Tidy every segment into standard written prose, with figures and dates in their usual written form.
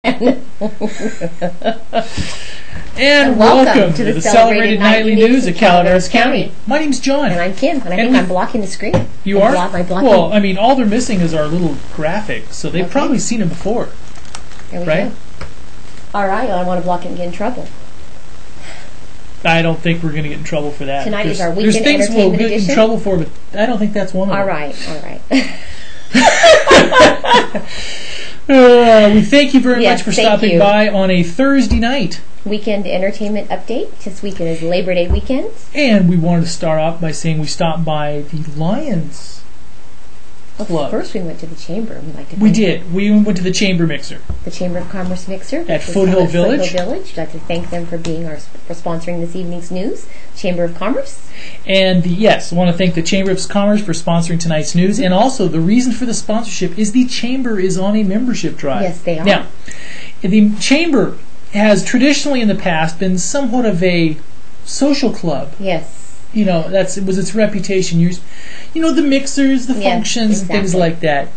And welcome to the celebrated nightly news of Calaveras County. My name's John. And I'm Kim, and I think I'm blocking the screen. You are? Well, I mean, all they're missing is our little graphic, so they've probably seen it before. There we right? go. All right, well, I want to block it and get in trouble. I don't think we're going to get in trouble for that. Tonight is our weekend There's things we'll get edition. in trouble for, but I don't think that's one of them. All right. We thank you very much for stopping by on a Thursday night. Weekend entertainment update. This weekend is Labor Day weekend. And we wanted to start off by saying we stopped by the Lions Club. First we went to the Chamber. We did. We went to the Chamber Mixer. The Chamber of Commerce Mixer. At Foothill Village. Foothill Village. I'd like to thank them for sponsoring this evening's news. Chamber of Commerce. And I want to thank the Chamber of Commerce for sponsoring tonight's news. And also, the reason for the sponsorship is the Chamber is on a membership drive. Yes, they are. Now, the Chamber has traditionally in the past been somewhat of a social club. Yes. You know, it was its reputation. The mixers, the functions, and things like that.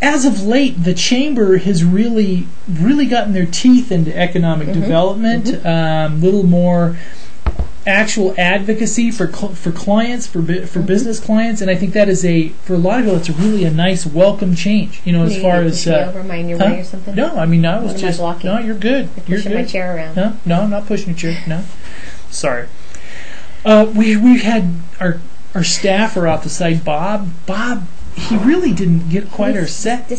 As of late, the Chamber has really gotten their teeth into economic development, little more actual advocacy for clients, for business clients, and I think that is for a lot of people, it's really a nice welcome change. As far as over mine your way or something. No, I mean I was just no. You're good. You're pushing my chair around. No, I'm not pushing your chair. No, sorry. We had our staff are off the side. Bob, he really didn't get quite our set.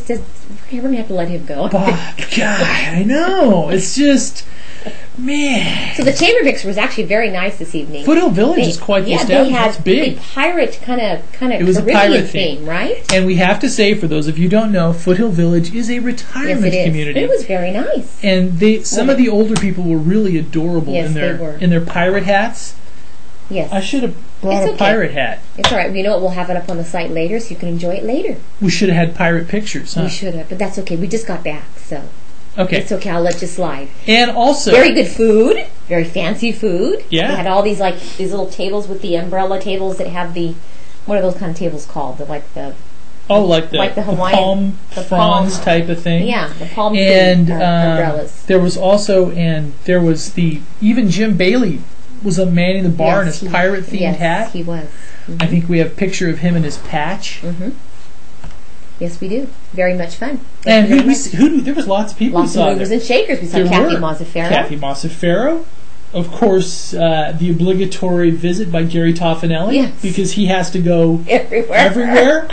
We're gonna have to let him go. Bob, God, I know. It's just. Man. So the Chamber Mix was actually very nice this evening. Foothill Village is quite the establishment. It's big. A pirate kind of it was Caribbean a pirate theme, right? And we have to say, for those of you who don't know, Foothill Village is a retirement community. It was very nice. And some of the older people were really adorable in their pirate hats. Yes. I should have brought a pirate hat. It's all right. You know what? We'll have it up on the site later so you can enjoy it later. We should have had pirate pictures, huh? We should have, but that's okay. We just got back, so. Okay. It's okay, I'll let you slide. And also very good food, very fancy food. Yeah. We had all these these little tables with the umbrella tables that have what are those kind of tables called? Like the Hawaiian palm fronds type of thing. Yeah, the palm umbrellas. There was even Jim Bailey was manning the bar in his pirate themed hat. Yes, he was. I think we have a picture of him in his patch. Yes, we do. Very much fun. And there was lots of people. Lots of movers and shakers. We saw Kathy Mazzaferro. Of course, the obligatory visit by Gary Toffanelli, because he has to go everywhere.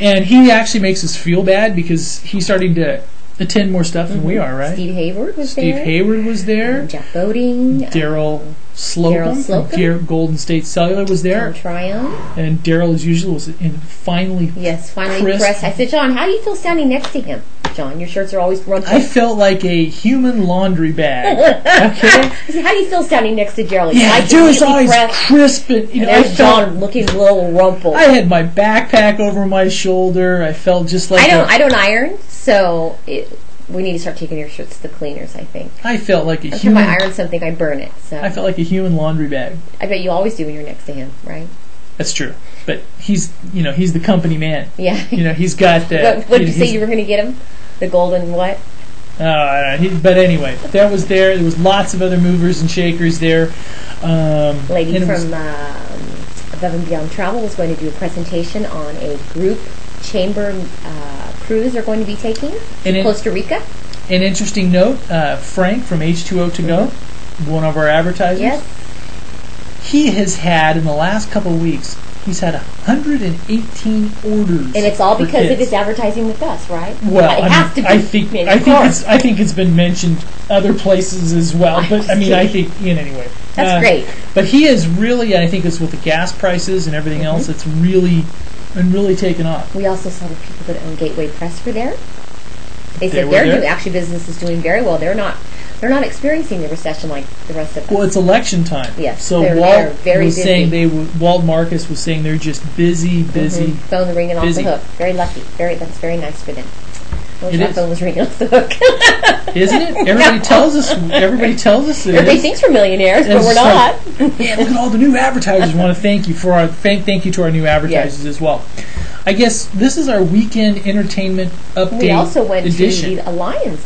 And he actually makes us feel bad because he's starting to attend more stuff than we are, right? Steve Hayward was there. Jeff Boding. Daryl Slocum from Golden State Cellular was there. Tom Tryon. And Daryl, as usual, was finally pressed. I said, John, how do you feel standing next to him? John, your shirts are always rumpled. I felt like a human laundry bag. Okay? I said, how do you feel standing next to Gerald? Yeah, it was always crisp. And, there's John looking a little rumpled. I had my backpack over my shoulder. I felt just like I don't iron, so we need to start taking your shirts to the cleaners, I think. I felt like a human... Every time I iron something, I burn it. So I felt like a human laundry bag. I bet you always do when you're next to him, right? That's true. But he's the company man. Yeah. He's got... what did you say you were going to get him? The golden what? But anyway, that was there. There was lots of other movers and shakers there. Lady from Above and Beyond Travel was going to do a presentation on a group chamber cruise they're going to be taking to Costa Rica. An interesting note, Frank from H2O To Go, one of our advertisers, he has had, in the last couple of weeks, he's had 118 orders. And it's all because of his advertising with us, right? Well, I think it's been mentioned other places as well. But I think anyway. That's great. But he is really, I think it's with the gas prices and everything else, it's really taken off. We also saw the people that own Gateway Press were there. They said their business is doing very well. They're not experiencing the recession like the rest of us. Well, it's election time. Yes, so they're very busy. Walt Marcus was saying they're just busy. Phone ringing off the hook. Very lucky. That's very nice for them. I wish my phone was ringing off the hook. Isn't it? Everybody tells us. Everybody thinks we're millionaires, but we're not. Look at all the new advertisers. We want to thank you to our new advertisers as well. I guess this is our weekend entertainment update. We also went edition. to the Lions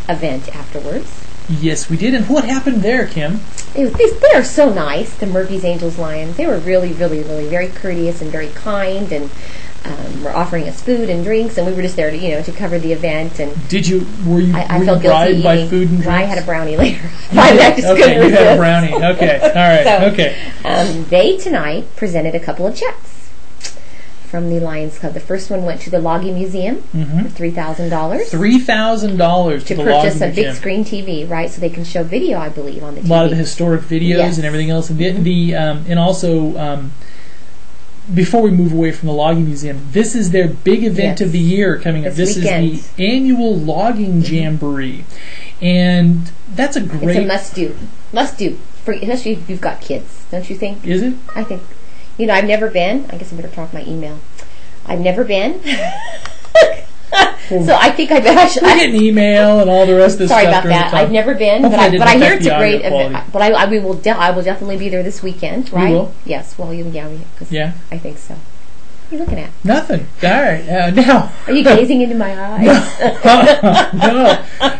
event afterwards. Yes, we did. And what happened there, Kim? They are so nice, the Murphy's Angels Lions. They were really, really, really very courteous and very kind, and were offering us food and drinks, and we were just there to cover the event. And were you bribed by food and drinks? I had a brownie later. Okay, you had a brownie. Okay, all right, so, okay. They tonight presented a couple of checks from the Lions Club. The first one went to the Logging Museum for $3,000. $3,000 to purchase a big screen TV, right? So they can show video, I believe, on the TV. A lot of the historic videos and everything else. And also, before we move away from the Logging Museum, this is their big event of the year coming up. This is the annual Logging Jamboree, and that's a great. It's a must do, especially if you've got kids, don't you think? Is it? I think. I've never been. I guess I better talk my email. I've never been. So I think I better. We get an email and all the rest of this stuff. Sorry about that. I've never been, but I hear it's a great event. But I will definitely be there this weekend, right? You will? Yes. Well, yeah. I think so. What are you looking at? Nothing. All right. Now. Are you gazing into my eyes?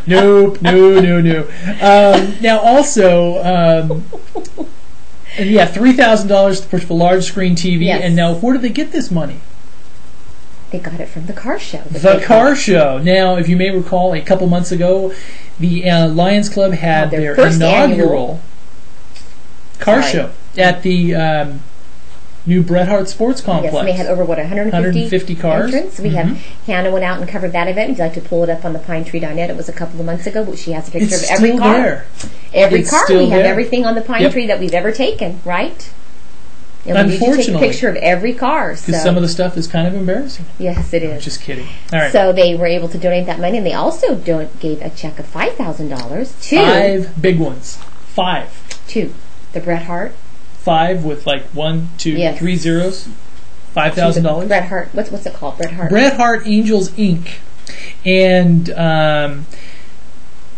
No. No. Now also. And $3,000 to purchase a large screen TV. Yes. And now, where do they get this money? They got it from the car show. The car show. Now, if you may recall, a couple months ago, the Lions Club had their inaugural car show at the new Bret Hart Sports Complex. Yes, and they had over 150 cars. Entrants. We have Hannah went out and covered that event. If you'd like to pull it up on the Pinetree.net, it was a couple of months ago, but she has a picture of every car. There. Every car. We have everything on the Pine Tree that we've ever taken, right? And unfortunately, we take a picture of every car. Because some of the stuff is kind of embarrassing. Yes, it is. I'm just kidding. All right. So they were able to donate that money, and they also gave a check of $5,000 to 5 big ones. 5 to the Bret Hart. 5 with 1, 2, 3 zeros. $5,000. Bret Hart. What's it called? Bret Hart. Bret Hart Angels Inc. And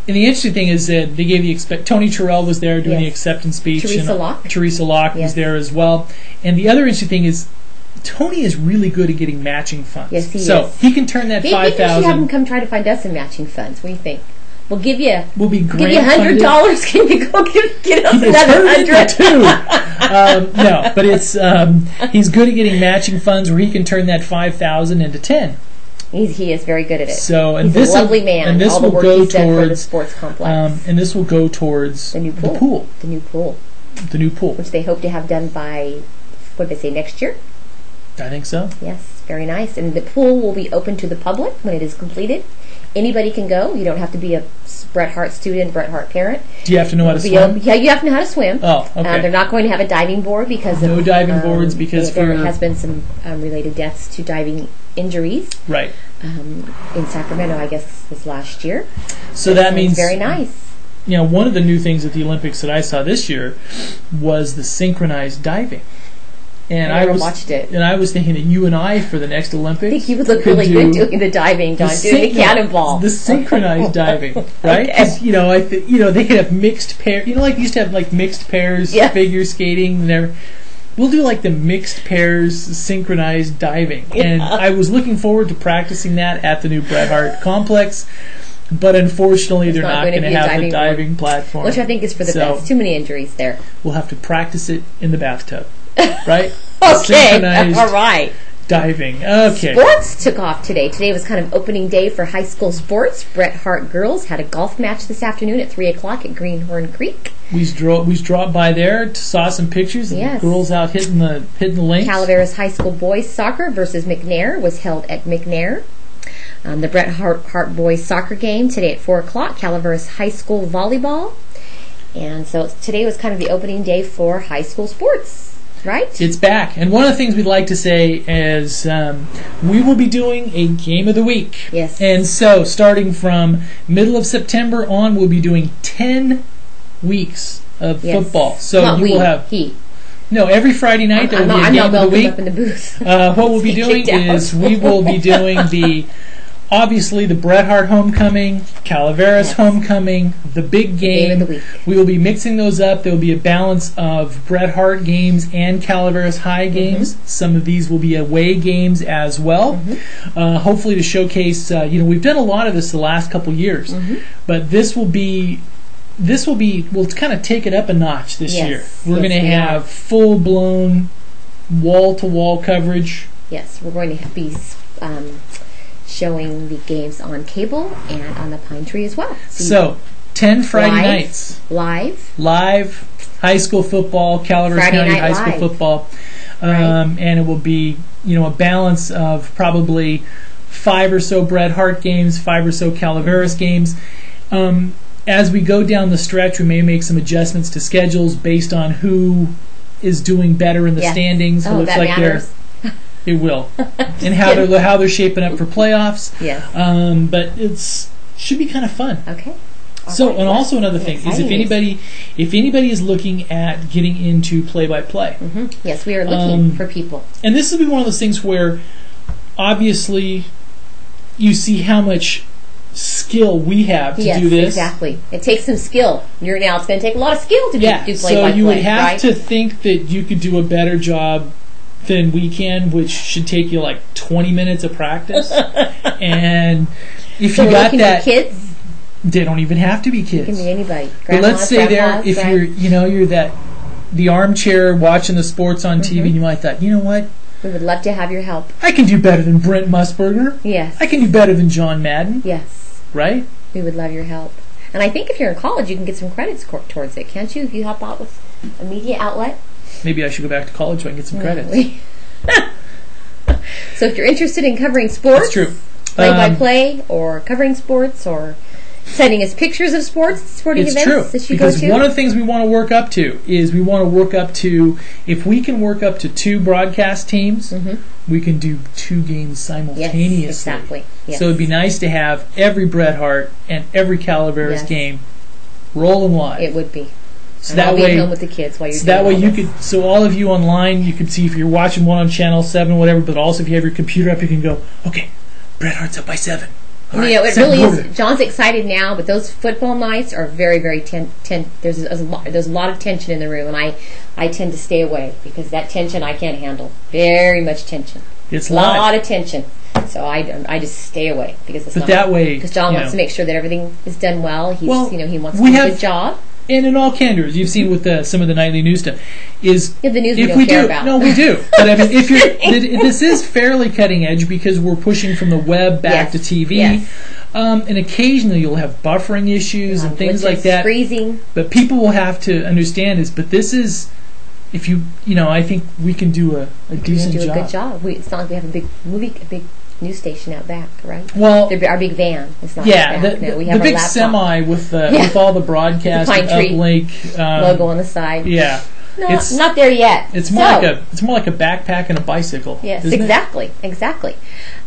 the interesting thing is that they gave Tony Terrell was there doing the acceptance speech. Teresa Locke was there as well. And the other interesting thing is Tony is really good at getting matching funds. Yes, he is. So he can turn that $5,000. Maybe we should have him come try to find us some matching funds. What do you think? We'll give you. We'll be give you $100. Can you go get us another $100? No, but it's he's good at getting matching funds where he can turn that $5,000 into 10. He is very good at it. So, and he's a lovely man. And this all will the work go he's done towards for the sports complex. And this will go towards the new pool. The new pool, which they hope to have done by, what did they say, next year? I think so. Yes, very nice. And the pool will be open to the public when it is completed. Anybody can go. You don't have to be a Bret Hart student, Bret Hart parent. Do you have to know how to swim? Yeah, you have to know how to swim. Oh, okay. They're not going to have a diving board because no diving boards because there has been some related deaths to diving injuries. Right. In Sacramento, I guess this last year. So that means very nice. One of the new things at the Olympics that I saw this year was the synchronized diving. And I never watched it. And I was thinking that you and I, for the next Olympics, I think you would look really good doing the diving, John, doing the cannonball. The synchronized diving, right? Because, they could have mixed pairs. Like you used to have, mixed pairs figure skating. We'll do, the mixed pairs synchronized diving. And I was looking forward to practicing that at the new Bret Hart complex. But unfortunately, they're not going to have the diving platform. Which I think is for the best. Too many injuries there. We'll have to practice it in the bathtub. Right? Okay, all right. Diving. Okay. Sports took off today. Today was kind of opening day for high school sports. Bret Hart girls had a golf match this afternoon at 3 o'clock at Greenhorn Creek. We dropped by there, saw some pictures of the girls out hitting the links. Calaveras High School boys soccer versus McNair was held at McNair. The Bret Hart boys soccer game today at 4 o'clock. Calaveras High School volleyball. And so today was kind of the opening day for high school sports. Right? It's back. And one of the things we'd like to say is we will be doing a game of the week. Yes. And so starting from middle of September on, we'll be doing 10 weeks of football. So will have... No, every Friday night there will be a game of the week. Up in the booth. What we'll be doing is we will be doing the Obviously, the Bret Hart homecoming, Calaveras homecoming, the big game. Game of the week. We will be mixing those up. There will be a balance of Bret Hart games and Calaveras High games. Some of these will be away games as well. Hopefully to showcase, we've done a lot of this the last couple years, but we'll kind of take it up a notch this year. We're going to have full-blown wall-to-wall coverage. Yes, we're going to be showing the games on cable and on the Pine Tree as well. So 10 Friday nights. Live high school football, Calaveras County high school football. And it will be, a balance of probably 5 or so Bret Hart games, 5 or so Calaveras games. As we go down the stretch, we may make some adjustments to schedules based on who is doing better in the standings. Oh, that matters. It will, and how they're shaping up for playoffs. Yes. But should be kind of fun. Okay. So, and also another thing is if anybody is looking at getting into play-by-play. Yes, we are looking for people. And this will be one of those things where, obviously, you see how much skill we have to do this. Exactly. It takes some skill. It's going to take a lot of skill to do play-by-play. So you would have to think that you could do a better job than we can, which should take you like 20 minutes of practice. And if you got that, kids, they don't even have to be kids. It can be anybody. But let's say if you're the armchair watching the sports on TV, and you might thought, you know what? We would love to have your help. I can do better than Brent Musburger. Yes. I can do better than John Madden. Yes. Right? We would love your help. And I think if you're in college, you can get some credits towards it, can't you? If you help out with a media outlet. Maybe I should go back to college so I can get some credits. So if you're interested in covering sports, that's true. Play-by-play, or covering sports, or sending us pictures of sporting events that you go to. Because one of the things we want to work up to is if we can work up to 2 broadcast teams, we can do 2 games simultaneously. Yes, exactly. Yes. So it'd be nice to have every Bret Hart and every Calaveras game rolling live. It would be. So and I'll be home with the kids while you're doing this. So all of you online, you could see if you're watching one on Channel 7 or whatever, but also if you have your computer up, you can go, okay, Bret Hart's up by 7. All right, it really is. John's excited now, but those football nights are very, very tense. There's a lot of tension in the room, and I tend to stay away because that tension I can't handle. Very much tension. It's a lot of tension. So I just stay away because because John wants to make sure that everything is done well. He wants to do a good job. And in all candor, you've seen with some of the nightly news stuff, the news we don't care about. No, we do. But I mean, this is fairly cutting edge because we're pushing from the web back to TV. Yes. And occasionally you'll have buffering issues and things like that. Freezing. But people will have to understand this. But this is, I think we can do a decent job. Do a good job. It's not like we have a big news station out back, right? Well, our big van. It's not we have the big semi with all the broadcast uplink logo on the side. Yeah, no, it's not there yet. It's more like a backpack and a bicycle. Yes, exactly.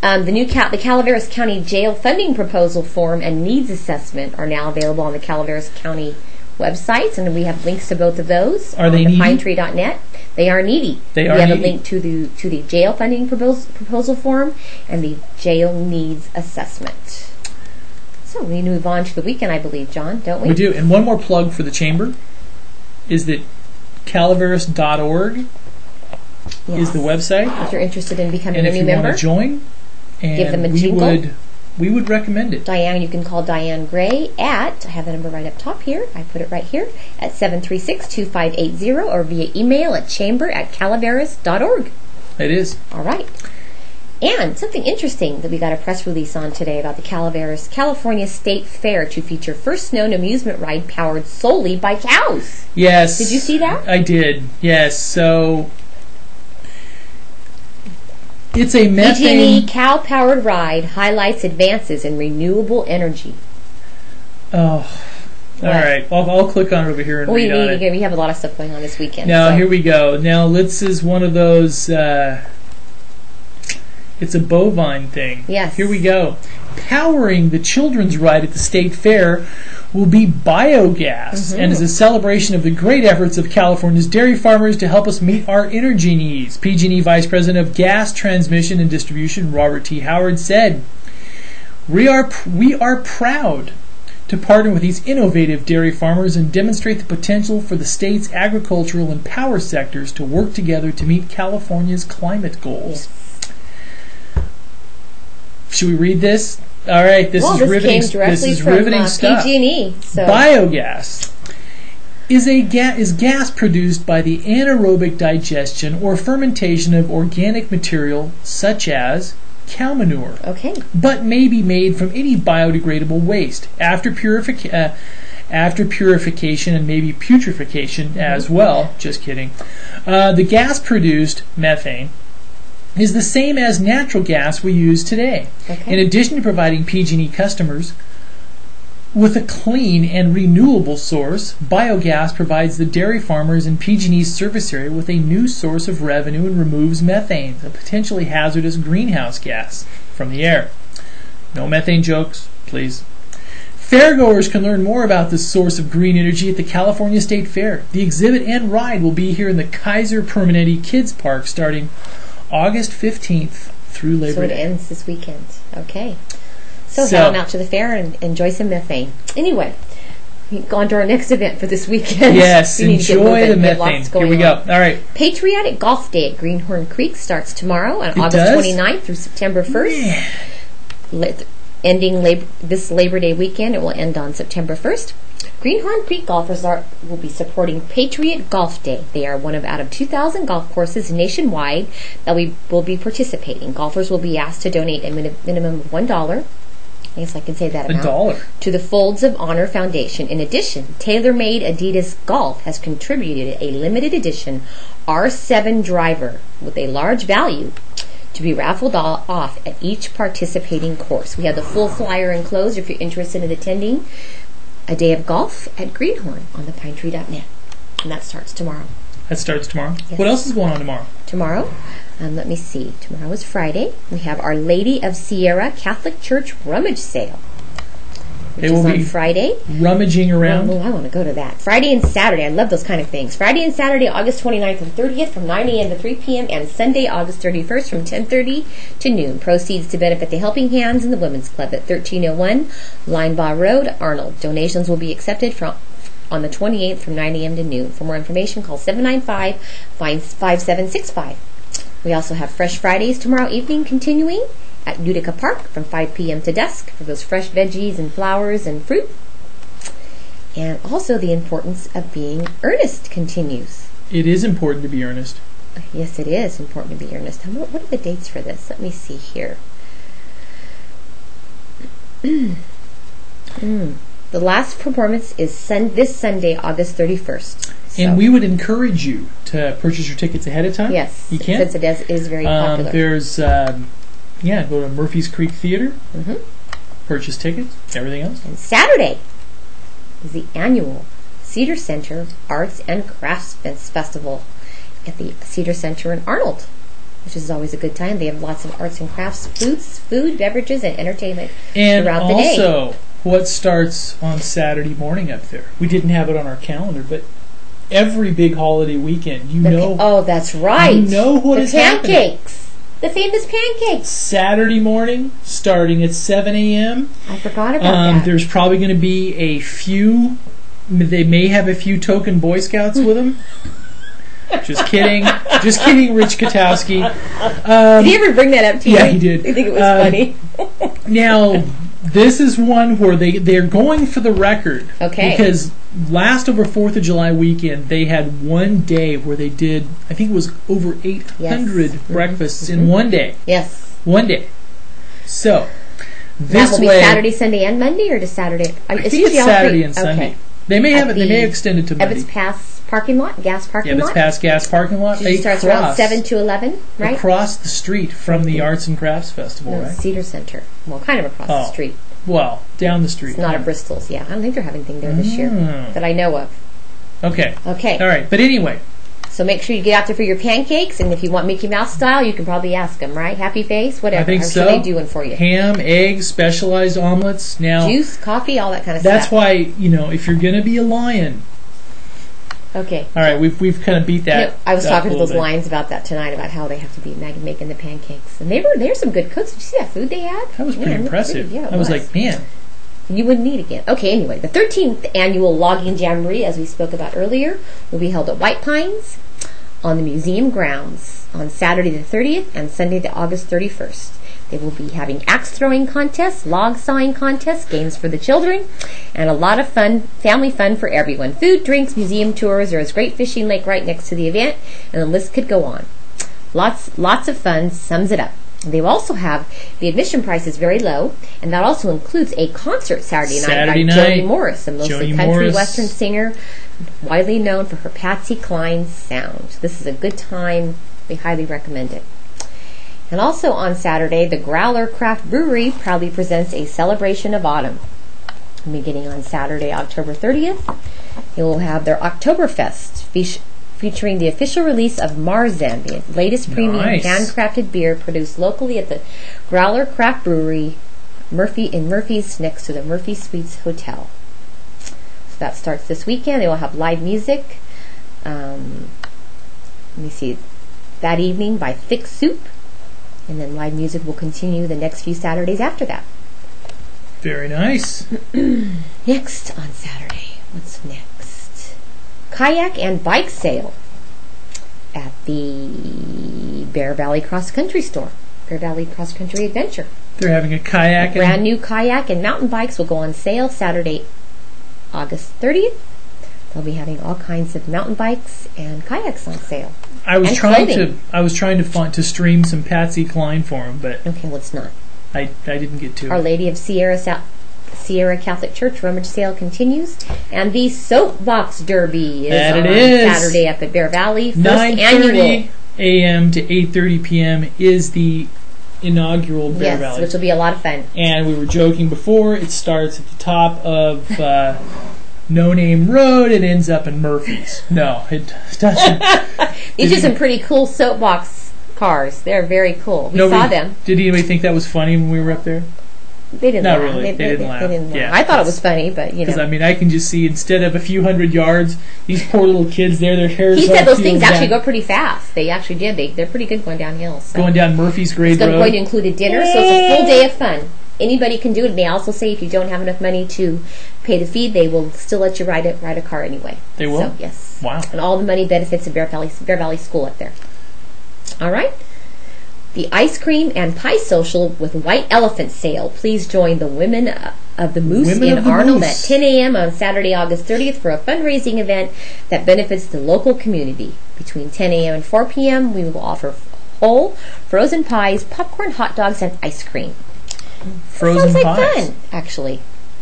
The Calaveras County Jail funding proposal form and needs assessment are now available on the Calaveras County websites, and we have links to both of those. Are they needy? Pinetree.net. They are needy. We have a link to the jail funding proposal form and the jail needs assessment. So we move on to the weekend, I believe, John, don't we? We do. And one more plug for the chamber is that calaveras.org is the website. If you're interested in becoming a new member. And if you want to join, give them a jingle. We would recommend it. Diane, you can call Diane Gray I have the number right up top here, I put it right here, at 736-2580 or via email at chamber@calaveras.org. It is. All right. And something interesting that we got a press release on today about the Calaveras California State Fair to feature first known amusement ride powered solely by cows. Yes. Did you see that? I did, yes. So it's a methane... PG&E cow-powered ride highlights advances in renewable energy. Oh, all right. I'll click on it over here and read on it. We have a lot of stuff going on this weekend. Now, here we go. Now, this is one of those... it's a bovine thing. Yes. Here we go. Powering the children's ride at the State Fair will be biogas, and is a celebration of the great efforts of California's dairy farmers to help us meet our energy needs. PG&E Vice President of Gas Transmission and Distribution, Robert T. Howard, said, We are proud to partner with these innovative dairy farmers and demonstrate the potential for the state's agricultural and power sectors to work together to meet California's climate goals. Yes. Should we read this? All right, this is riveting. This is riveting stuff. PG&E. So. Biogas is gas produced by the anaerobic digestion or fermentation of organic material such as cow manure. Okay. But may be made from any biodegradable waste after purification and maybe putrefaction as well. Just kidding. The gas produced, methane, is the same as natural gas we use today. Okay. In addition to providing PG&E customers with a clean and renewable source, biogas provides the dairy farmers in PG&E's service area with a new source of revenue and removes methane, a potentially hazardous greenhouse gas, from the air. No methane jokes, please. Fairgoers can learn more about this source of green energy at the California State Fair. The exhibit and ride will be here in the Kaiser Permanente Kids Park starting August 15th through Labor Day. So it ends this weekend. Okay. So head on out to the fair and enjoy some methane. Anyway, we go on to our next event for this weekend. Yes, enjoy the methane. Here we go. All right. Patriotic Golf Day at Greenhorn Creek starts tomorrow on August 29th through September 1st. Yeah. Ending this Labor Day weekend, it will end on September 1st. Greenhorn Creek golfers will be supporting Patriot Golf Day. They are one out of 2,000 golf courses nationwide that will be participating. Golfers will be asked to donate a minimum of $1. I guess I can say that amount. $1. To the Folds of Honor Foundation. In addition, TaylorMade Adidas Golf has contributed a limited edition R7 driver with a large value to be raffled off at each participating course. We have the full flyer enclosed if you're interested in attending a day of golf at Greenhorn on the pinetree.net. And that starts tomorrow. That starts tomorrow? Yes. What else is going on tomorrow? Tomorrow? Let me see. Tomorrow is Friday. We have Our Lady of Sierra Catholic Church Rummage Sale, which is on Friday. Rummaging around? Oh, I want to go to that. Friday and Saturday. I love those kind of things. Friday and Saturday, August 29th and 30th from 9 a.m. to 3 p.m. and Sunday, August 31st from 10:30 to noon. Proceeds to benefit the Helping Hands and the Women's Club at 1301 Linebaugh Road, Arnold. Donations will be accepted on the 28th from 9 a.m. to noon. For more information, call 795-5765. We also have Fresh Fridays tomorrow evening continuing at Utica Park from 5 p.m. to dusk for those fresh veggies and flowers and fruit. And also the importance of being earnest continues. It is important to be earnest. Yes, it is important to be earnest. What are the dates for this? Let me see here. The last performance is this Sunday, August 31st. And we would encourage you to purchase your tickets ahead of time. Yes, you can. Since it is very popular. There's, go to Murphy's Creek Theater, purchase tickets, everything else. And Saturday is the annual Cedar Center Arts and Crafts Festival at the Cedar Center in Arnold, which is always a good time. They have lots of arts and crafts, food, beverages, and entertainment throughout the day. And also, what starts on Saturday morning up there? We didn't have it on our calendar, but every big holiday weekend, oh, that's right. You know what is happening. The pancakes. The famous pancakes. Saturday morning, starting at 7 a.m. I forgot about that. There's probably going to be a few. They may have a few token Boy Scouts with them. Just kidding. Just kidding, Rich Katowski. Did he ever bring that up to you? Yeah, he did. I think it was funny. Now, this is one where they're going for the record. Okay. Because last over 4th of July weekend, they had one day where they did, I think it was over 800 breakfasts in one day. Yes. One day. So, that will be Saturday, Sunday, and Monday, or just Saturday? I think it's Saturday and Sunday. Okay. They may have it. They may extend it to Monday. Ebbets Pass parking lot, gas parking lot. Ebbets Pass gas parking lot. It starts around 7 to 11, right? Across the street from the Arts and Crafts Festival, right? Cedar Center. Well, kind of across the street. Well, down the street. It's not at Bristol's, yeah. I don't think they're having anything there this year that I know of. Okay. Okay. All right. But anyway. So make sure you get out there for your pancakes, and if you want Mickey Mouse style, you can probably ask them, right? Happy face, whatever. I think I'm so. sure they do one for you. Ham, eggs, specialized omelets. Now, juice, coffee, all that kind of stuff. That's why, if you're going to be a lion, Okay. All right, we've kind of beat that. I was talking to those bit. lions about that tonight, about how they have to be making the pancakes, and they're some good cooks. Did you see that food they had? That was pretty impressive. Yeah, I was like, man. You wouldn't eat again. Okay, anyway, the 13th annual Logging Jamboree, as we spoke about earlier, will be held at White Pines on the museum grounds on Saturday the 30th and Sunday the August 31st. They will be having axe throwing contests, log sawing contests, games for the children, and a lot of fun, family fun for everyone. Food, drinks, museum tours. There is a great fishing lake right next to the event, and the list could go on. Lots of fun sums it up. They will also have, the admission price is very low, and that also includes a concert Saturday night by Joni Morris, a mostly country western singer, widely known for her Patsy Cline sound. This is a good time. We highly recommend it. And also on Saturday, the Growler Craft Brewery proudly presents a celebration of autumn. Beginning on Saturday, October 30th, they will have their Oktoberfest featuring the official release of Marzen, the latest premium handcrafted beer produced locally at the Growler Craft Brewery in Murphy's, next to the Murphy Suites Hotel. So that starts this weekend. They will have live music. Let me see. That evening by Thick Soup. And then live music will continue the next few Saturdays after that. Very nice. Next on Saturday. What's next? Kayak and bike sale at the Bear Valley Cross Country store. Bear Valley Cross Country Adventure. They're having a kayak. Brand new kayak and mountain bikes will go on sale Saturday, August 30th. They'll be having all kinds of mountain bikes and kayaks on sale. I was trying to stream some Patsy Cline for him, but okay, let's not. I didn't get to. Our Lady of Sierra Catholic Church rummage sale continues, and the Soapbox Derby is on Saturday up at Bear Valley. 9:30 a.m. to 8:30 p.m. is the inaugural Bear Valley. Which will be a lot of fun. And we were joking before, it starts at the top of No Name Road and ends up in Murphy's. No, it doesn't. These are some pretty cool soapbox cars. They're very cool. We saw them. Did anybody think that was funny when we were up there? They didn't laugh. Really. They didn't laugh. Yeah, I thought it was funny, but you know. Because I can just see, instead of a few hundred yards, these poor little kids there, their hair's. He said those things actually go pretty fast. They actually did. They're pretty good going down hills. So. Going down Murphy's Grade Road. It's going to include a dinner, so it's a full day of fun. Anybody can do it. And they also say if you don't have enough money to pay the fee, they will still let you ride a car anyway. They will? So, yes. Wow. And all the money benefits the Bear Valley School up there. All right. The Ice Cream and Pie Social with White Elephant Sale. Please join the Women of the Moose in Arnold at 10 a.m. on Saturday, August 30th for a fundraising event that benefits the local community. Between 10 a.m. and 4 p.m., we will offer whole frozen pies, popcorn, hot dogs, and ice cream. Frozen sounds like pies. Fun, actually.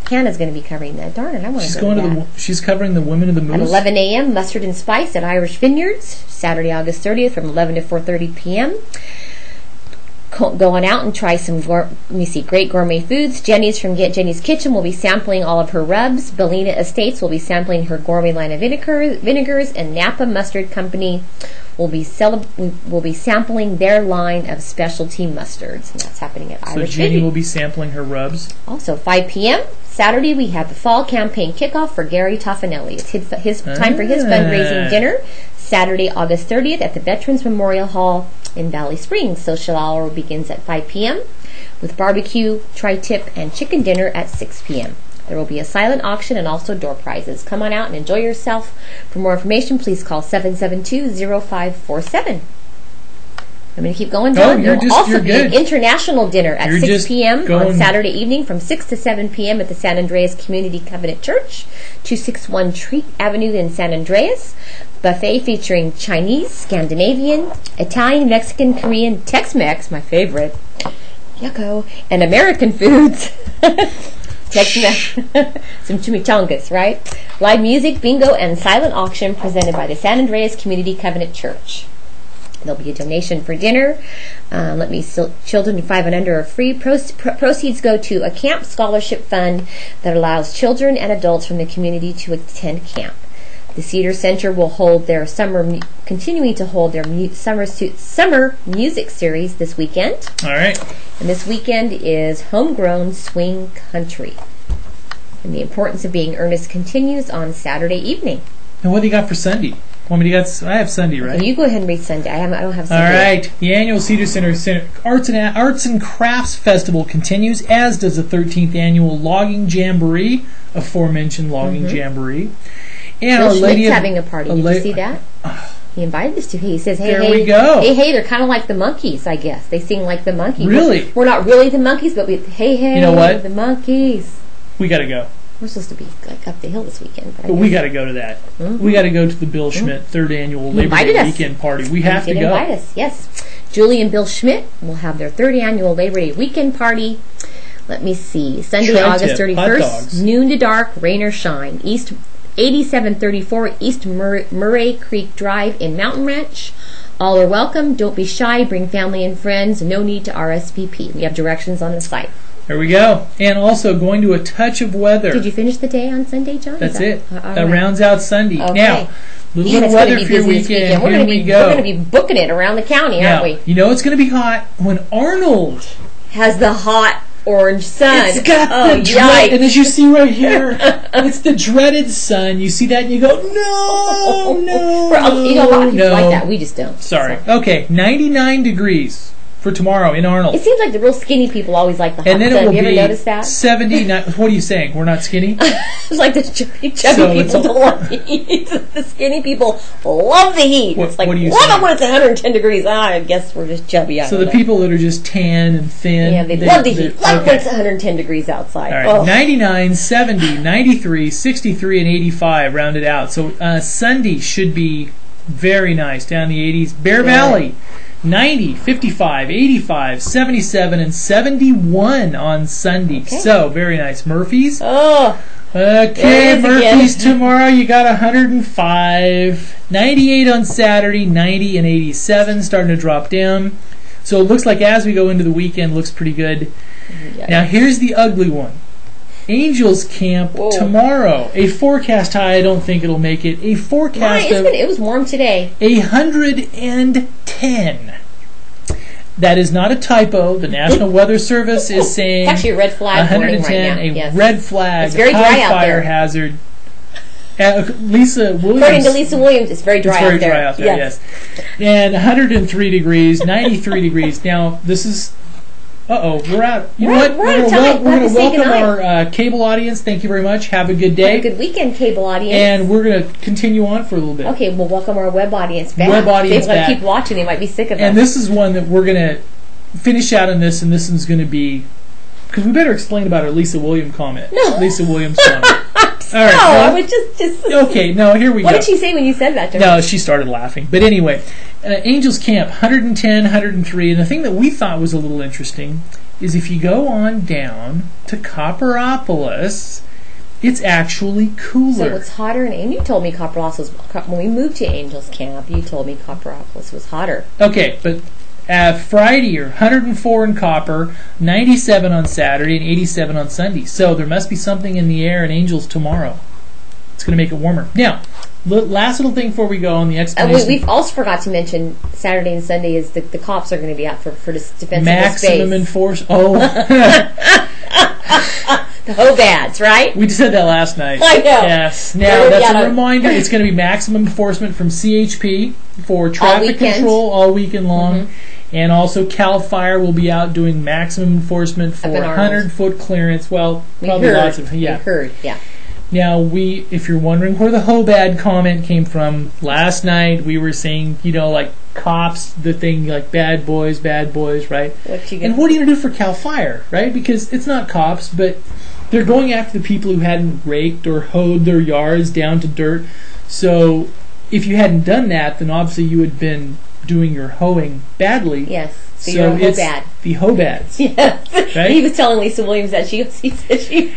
Hannah's going to be covering that. Darn it, I want to go to that. She's covering the Women of the Moose? At 11 a.m., Mustard and Spice at Irish Vineyards, Saturday, August 30th from 11 to 4:30 p.m. Going out and try some great gourmet foods. Jenny's from Get Jenny's Kitchen will be sampling all of her rubs. Bellina Estates will be sampling her gourmet line of vinegars, and Napa Mustard Company will be sampling their line of specialty mustards, and that's happening at Irish So Jenny Vineyard. will be sampling her rubs. Also, 5 p.m. Saturday, we have the fall campaign kickoff for Gary Toffanelli. It's his time for his fundraising dinner. Saturday, August 30th at the Veterans Memorial Hall in Valley Springs. Social hour begins at 5 p.m. with barbecue, tri-tip, and chicken dinner at 6 p.m. There will be a silent auction and also door prizes. Come on out and enjoy yourself. For more information, please call 772-0547. I'm going to keep going, John. There will also be an international dinner at 6 p.m. on Saturday evening from 6 to 7 p.m. at the San Andreas Community Covenant Church, 261 Treat Avenue in San Andreas. Buffet featuring Chinese, Scandinavian, Italian, Mexican, Korean, Tex-Mex, my favorite, yucko, and American foods. Tex-Mex, some chimichangas, right? Live music, bingo, and silent auction presented by the San Andreas Community Covenant Church. There'll be a donation for dinner. Children 5 and under are free. Proceeds go to a camp scholarship fund that allows children and adults from the community to attend camp. The Cedar Center will continuing to hold their summer music series this weekend. All right. And this weekend is Homegrown Swing Country. And the importance of being earnest continues on Saturday evening. And what do you got for Sunday? Want me to get? I have Sunday, right? You go ahead and read Sunday. I don't have Sunday. All right. The annual Cedar Center Arts and Crafts Festival continues, as does the 13th annual Logging Jamboree, aforementioned Logging Jamboree. And Bill Schmidt's having a party. Did you see that? He invited us to. He says, "Hey, there we go. Hey, they're kind of like the Monkees, I guess. They sing like the Monkees. Really? We're not really the Monkees, but hey, you know what? the Monkees. We got to go. We're supposed to be like up the hill this weekend, but we got to go to that. We got to go to the Bill Schmidt third annual Labor Day weekend party. We have to go. Invite us, yes. Julie and Bill Schmidt will have their third annual Labor Day weekend party. Let me see. Sunday, August 31st, noon to dark, rain or shine. East 8734 East Murray Creek Drive in Mountain Ranch. All are welcome. Don't be shy. Bring family and friends. No need to RSVP. We have directions on the site. There we go. And also going to a touch of weather. Did you finish the day on Sunday, John? That's it. That rounds out Sunday. Okay. Now, a little bit of weather for your weekend. We're going to be booking it around the county, aren't we? You know it's going to be hot when Arnold has the hot orange sun. It's got the dread, and as you see right here, it's the dreaded sun. You see that and you go, no. You know, a lot of people like that. We just don't. Sorry. So. Okay, 99 degrees for tomorrow in Arnold. It seems like the real skinny people always like the hot sun. Have you ever noticed that? 79. What are you saying? We're not skinny? It's like the chubby people don't love the heat. The skinny people love the heat. It's like, what are you love saying? it when it's 110 degrees. I guess we're just chubby. So the people that are just tan and thin. Yeah, they love the heat. Love when it's 110 degrees outside. All right. 99, 70, 93, 63, and 85 rounded out. So Sunday should be very nice. Down in the 80s. Bear Valley. 90, 55, 85, 77, and 71 on Sunday. Okay. So, very nice. Murphy's. Oh. Okay, Murphy's tomorrow. You got 105. 98 on Saturday. 90 and 87. Starting to drop down. So, it looks like as we go into the weekend, looks pretty good. Yeah. Now, here's the ugly one. Angels Camp tomorrow. A forecast high, I don't think it'll make it. A forecast of... It was warm today. 110. That is not a typo. The National Weather Service is saying... It's actually a red flag 110, right now. Red flag. It's very dry out fire there. Hazard. Lisa Williams... According to Lisa Williams, it's very dry out there. It's very dry out there, yes. And 103 degrees, 93 degrees. Now, this is... we're out. You know what? We're going to welcome our cable audience. Thank you very much. Have a good day. Have a good weekend, cable audience. And we're going to continue on for a little bit. Okay, we'll welcome our web audience back. Web audience back. They keep watching. They might be sick of us. And this is one that we're going to finish out on this, and this one's going to be... Because we better explain about our Lisa Williams comment. No. Lisa Williams comment. All right. No, I would just... Okay, no, here we go. What did she say when you said that to her? No, she started laughing. But anyway, Angels Camp, 110, 103. And the thing that we thought was a little interesting is if you go on down to Copperopolis, it's actually cooler. So it's hotter, and you told me Copperopolis was... When we moved to Angels Camp, you told me Copperopolis was hotter. Okay, but... Friday, 104 in Copper, 97 on Saturday, and 87 on Sunday. So there must be something in the air in Angels tomorrow. It's going to make it warmer. Now, last little thing before we go on the explanation. We've also forgot to mention Saturday and Sunday is the cops are going to be out for defensive maximum enforcement. Oh. The Hobads, right? We said that last night. I know. Yes. Now, that's a reminder. It's going to be maximum enforcement from CHP for traffic control all weekend long. Mm-hmm. And also CAL FIRE will be out doing maximum enforcement for 100-foot clearance. Well, probably lots of... Yeah. We heard, yeah. Now, if you're wondering where the Hobad comment came from, last night we were saying, like cops, the thing, like bad boys, right? And what are you going to do for CAL FIRE, right? Because it's not cops, but they're going after the people who hadn't raked or hoed their yards down to dirt. So if you hadn't done that, then obviously you had been doing your hoeing badly. Yes. So it's Hobad. The Hobads. Yes. Right? He was telling Lisa Williams that he said she...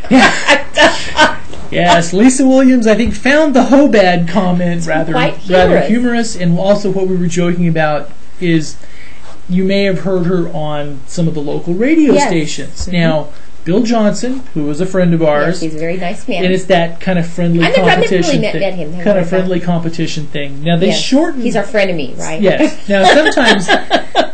Yes, Lisa Williams, I think, found the Hobad comment rather humorous. And also what we were joking about is you may have heard her on some of the local radio stations. Mm-hmm. Now, Bill Johnson, who was a friend of ours. Yes, he's a very nice man. And it's that kind of friendly competition thing. Met him. Kind of friendly competition thing. Now, they shorten... He's our frenemy, right? Yes. Now, sometimes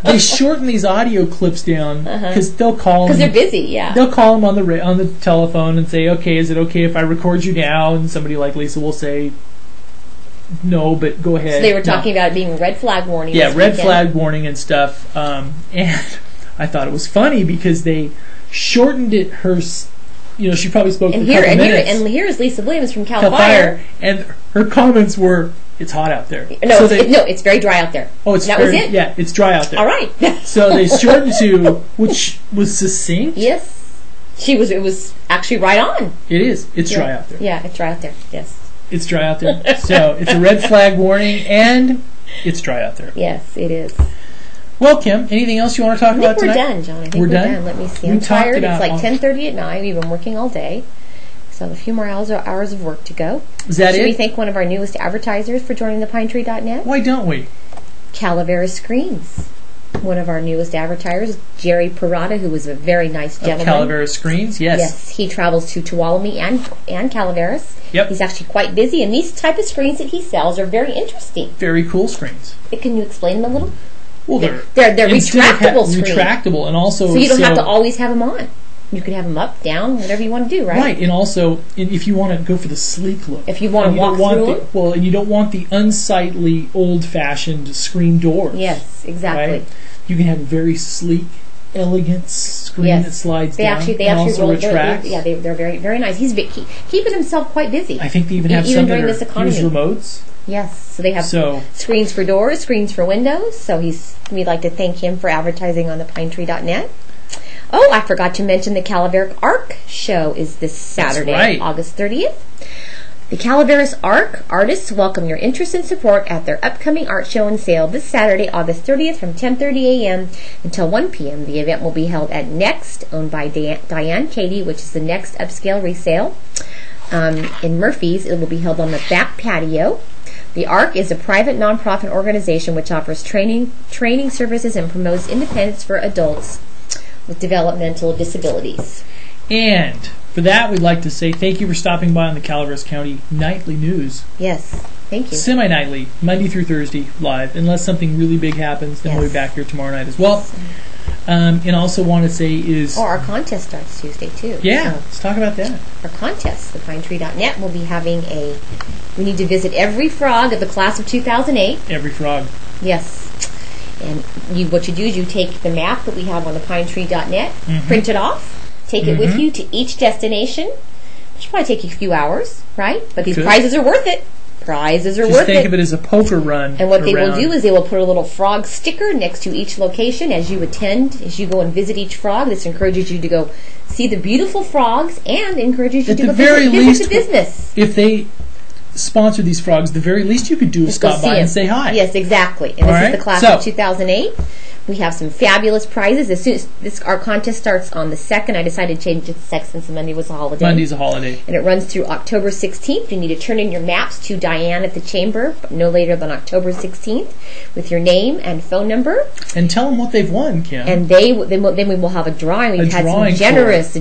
they shorten these audio clips down because they'll call him... Because they're busy, yeah. They'll call him on the telephone and say, okay, is it okay if I record you now? And somebody like Lisa will say, no, but go ahead. So they were talking about it being a red flag warning. Yeah, red flag warning and stuff. And I thought it was funny because they shortened it. She probably spoke for a couple minutes. And here is Lisa Williams from Cal Fire. And her comments were, "It's hot out there." No, it's very dry out there. Oh, that was it? Yeah, it's dry out there. All right. So they shortened to, which was succinct. Yes. It was actually right on. It is. It's dry out there. Yeah, it's dry out there. Yes. It's dry out there. So it's a red flag warning, and it's dry out there. Yes, it is. Well, Kim, anything else you want to talk about tonight? We're done, John. I think we're done. Let me see. I'm tired. It's like 10:30 at night. We've been working all day. So a few more hours of work to go. Is that it? Should we thank one of our newest advertisers for joining the PineTree.net? Why don't we? Calavera Screens. One of our newest advertisers, Jerry Parada, who was a very nice gentleman. Calavera Screens, yes. Yes, he travels to Tuolumne and Calaveras. Yep. He's actually quite busy, and these type of screens that he sells are very interesting. Very cool screens. Can you explain them a little? Well, they're retractable screens. Retractable, and also... So you don't have to always have them on. You can have them up, down, whatever you want to do, right? Right, and also, if you want to go for the sleek look. If you want to walk through them? Well, and you don't want the unsightly, old-fashioned screen doors. Yes, exactly. Right? You can have a very sleek, elegant screen that slides down. They and actually also retracts. They're very, very nice. He's keeping himself quite busy. I think they even have some during that this economy. use remotes. Yes, so they have screens for doors, screens for windows. So we'd like to thank him for advertising on the PineTree.net. Oh, I forgot to mention the Calaveras Arc show is this Saturday, August 30th. The Calaveras Arc artists welcome your interest and support at their upcoming art show and sale this Saturday, August 30th from 10:30 a.m. until 1 p.m. The event will be held at Next, owned by Diane Katie, which is the Next Upscale Resale. In Murphy's, it will be held on the back patio. The ARC is a private nonprofit organization which offers training services and promotes independence for adults with developmental disabilities. And for that, we'd like to say thank you for stopping by on the Calaveras County Nightly News. Yes, thank you. Semi-nightly, Monday through Thursday, live. Unless something really big happens, then we'll be back here tomorrow night as well. And also want to say is... our contest starts Tuesday, too. Yeah, let's talk about that. Our contest, the PineTree.net, will be having we need to visit every frog of the class of 2008. Every frog. Yes. And what you do is you take the map that we have on the PineTree.net, print it off, take it with you to each destination. It should probably take you a few hours, right? But these prizes are worth it. Just think of it as a poker run. And what they will do is they will put a little frog sticker next to each location as you go and visit each frog. This encourages you to go see the beautiful frogs and encourages you to go visit the business. If they sponsor these frogs, the very least you could do is stop by and say hi. Yes, exactly. And this is the class of 2008. We have some fabulous prizes. As soon as our contest starts on the 2nd, I decided to change it to 2nd since Monday was a holiday. Monday's a holiday. And it runs through October 16th. You need to turn in your maps to Diane at the Chamber no later than October 16th with your name and phone number. And tell them what they've won, Kim. And then we will have a drawing. We've had some generous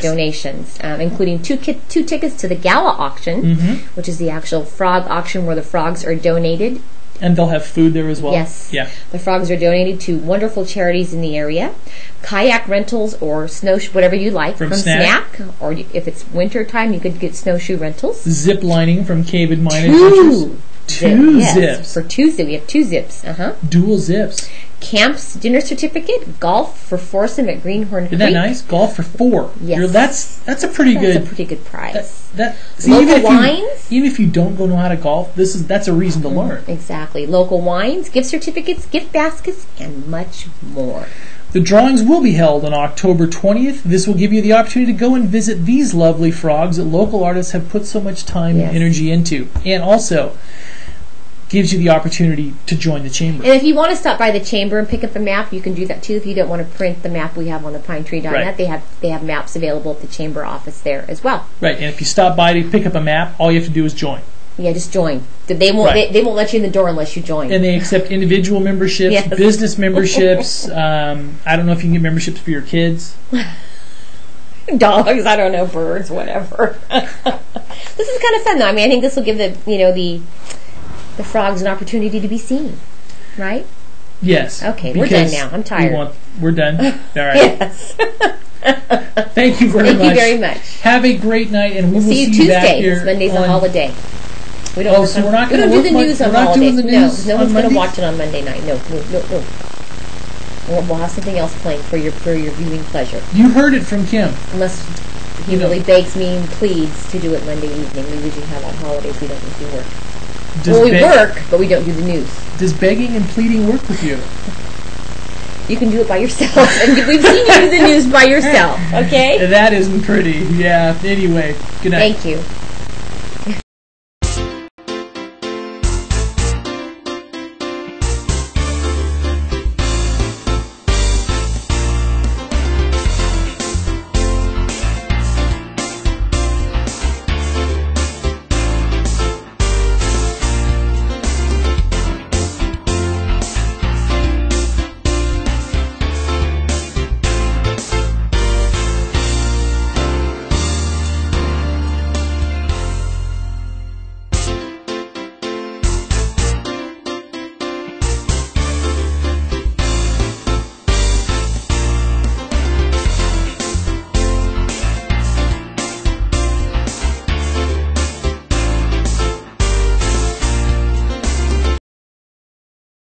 donations, including two tickets to the gala auction, which is the actual frog auction where the frogs are donated. And they'll have food there as well? Yes. Yeah. The frogs are donated to wonderful charities in the area. Kayak rentals or snowshoe, whatever you like, from Snack. Or if it's winter time, you could get snowshoe rentals. Zip lining from Cave and Mine Adventures. Two zips. For Tuesday, we have 2 zips. Dual zips. Camps dinner certificate, golf for foursome at Greenhorn Creek. Isn't that nice? Golf for 4. Yes. That's a pretty good prize. Local wines. Even if you don't know how to golf, that's a reason to learn. Exactly. Local wines, gift certificates, gift baskets, and much more. The drawings will be held on October 20th. This will give you the opportunity to go and visit these lovely frogs that local artists have put so much time and energy into. And also gives you the opportunity to join the chamber. And if you want to stop by the chamber and pick up a map, you can do that too. If you don't want to print the map we have on the PineTree.net, they have maps available at the chamber office there as well. Right, and if you stop by to pick up a map, all you have to do is join. Yeah, just join. They won't let you in the door unless you join. And they accept individual memberships, business memberships. I don't know if you can get memberships for your kids. Dogs, I don't know, birds, whatever. This is kind of fun though. I mean, I think this will give the frogs an opportunity to be seen, right? Yes. Okay, we're done now. I'm tired. We're done. All right. Yes. Thank you very much. Thank you very much. Have a great night, and we will see you Tuesday. Back here. Monday's a holiday. We don't. So we're not we going don't to do the news on we're not holidays. doing the news no on one's going to Mondays? watch it on Monday night. No. We'll have something else playing for your viewing pleasure. You heard it from Kim. Unless he really begs me and pleads to do it Monday evening. We usually have on holidays. We don't usually work. We work, but we don't do the news. Does begging and pleading work with you? You can do it by yourself. And we've seen you do the news by yourself, okay? That isn't pretty. Yeah, anyway, good night. Thank you.